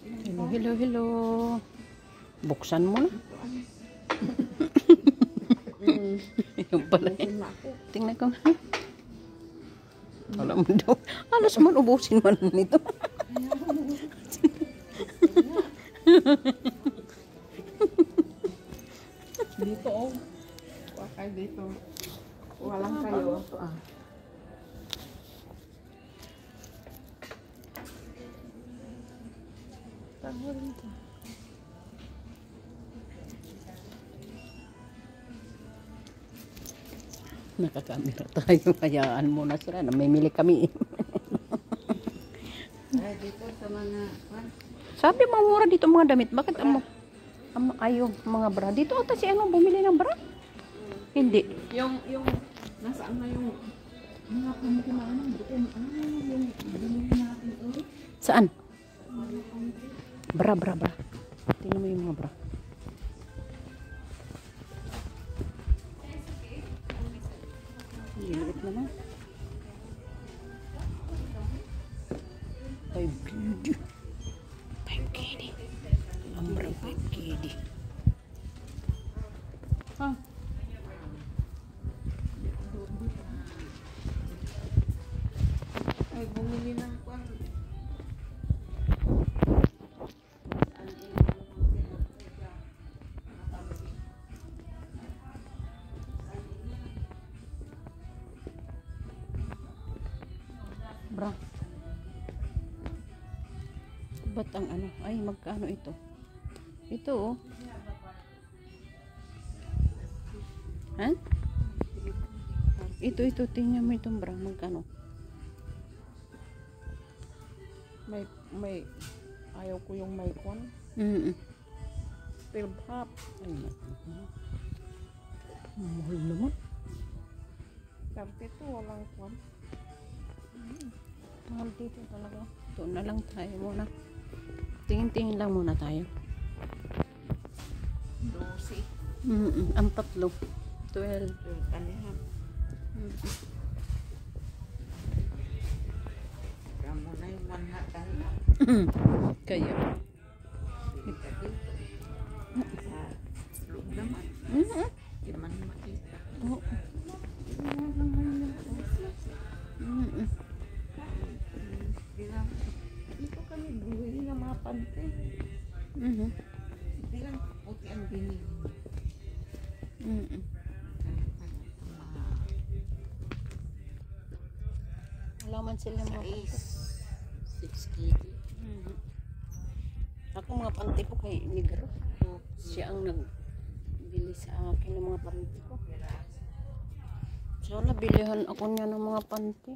Hello, hello, hello. Buksan mo na. Yung pala. Tingnan ko. Alam mo daw. Alas man, ubusin man nito. Dito oh. Wakay dito. Walang kayo. Tago rito. Nakakamera tayo. Hayaan mo na sila. Namimili kami. Dito sa mga Sabi mo mura dito mga damit. Bakit ayaw mga bra? Dito ata si ano bumili ng bra? Hindi. yung nasaan na yung mga pangkumaan doon yung binili natin ulit. Saan? Bra. Tingnan mo yung mga bra. Lilit naman. Ay, beauty. 5KD. Ang bra 5KD. Ha? Ay, bumili ng kwan. Bra. Ba't ang ano? Ay, magkano ito? Ito oh. Ha? Ito. Tingnan mo itong bra. Magkano? May ayaw ko yung may kwan. Still half. Ay, mahal naman. Kasi ito walang kwan. Mahal dito talaga. Ito na lang tayo muna. Tingin-tingin lang muna tayo. 12. Ang tatlo. 12. Kanihan. Kamu na yung manhattan. Kaya. Kita dito. Sa loob naman. Hindi naman makita. Oo. Dito kami bumili ng mga pante. Hindi lang puti ang binili. Alaman sila mga panty. 6 kg. Ako mga panty ko kay Negro. Siya ang nagbili sa akin ng mga panty ko. Sana bilihan ako niya ng mga panty.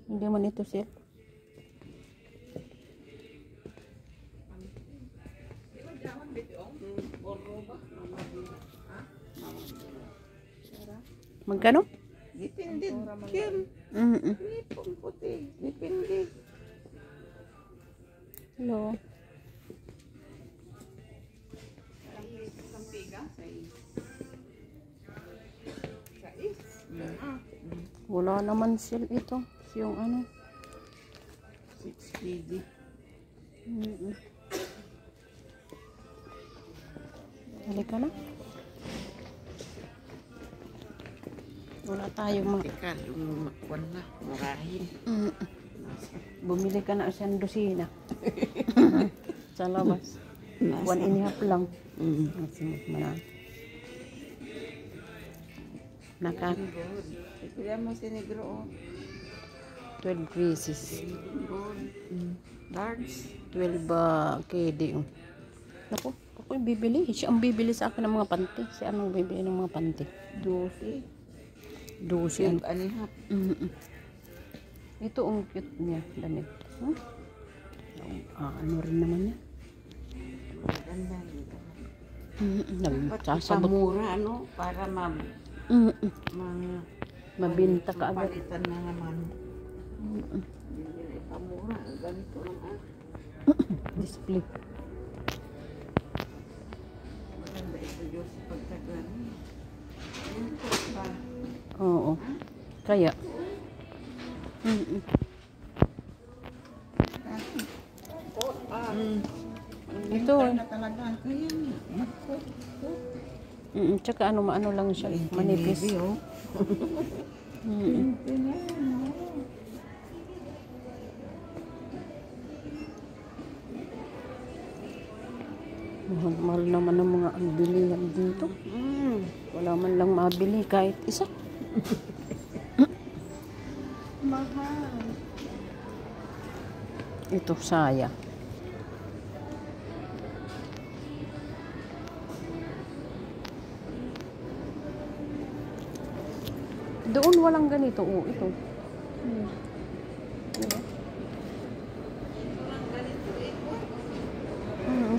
Hindi man ito siya. Magkano? Dipindi. Kim. Lipong puti. Dipindi. Hello. Wala naman sale ito. Yung ano. 6 kg. Halika na. Wala tayong Teka, lumakwan na. Murahin. Bumili ka na isang dosina. Sa labas. 1.5 lang. Masimot mo na. Ipila mo si Negro. 12 pieces. Large. 12 KD. Naku, ako yung bibili. Siya ang bibili sa akin ng mga panty. Siya ang bibili ng mga panty. 12. 12. Anihap. Ito ang cute niya. Damit. Ano rin naman niya. Maganda. Nagsasabot. Pamura, ano? Para Mabinta ka agad. palitan na naman. Bibili pamura. Ganito lang Display. Maganda ito Diyos sa pagtagan. Ito ba? Oo. Kaya. Ito. na talaga. Kaya mag-cook. Tsaka ano lang siya. Manipis. Baby, oh. Simple na yan, oh. Mahal naman ang mga bilihan dito. Wala man lang mabili kahit isa. Mahal. Ito, saya. Doon walang ganito. Oh, ito. Diba?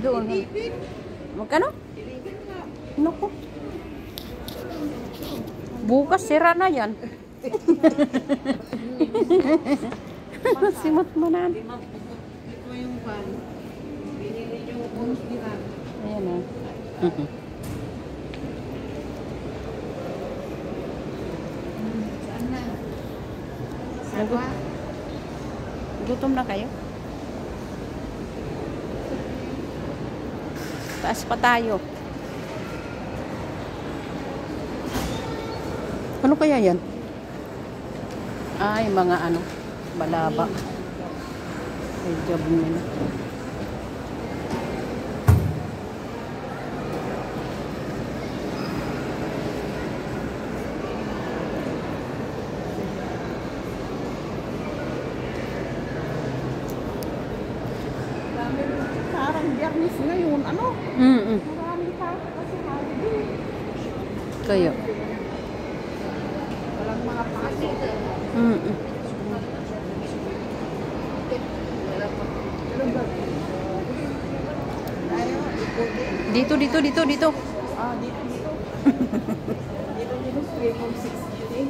Doon. Magkano? Naku. Bukas sira na yan. Simot mo na. Ito yung pan. Binili yung bonus nila. Ayan o. Saan na? Sawa? Gutom na kayo? Taas pa tayo. Ano kaya yan? Ay, mga ano, balaba. Ay, job nila. Parang biyernes ngayon, ano? Maraming tao kasi holiday. Kayo. Walang mga pasok. Dito. Dito. Dito, free from 6 today.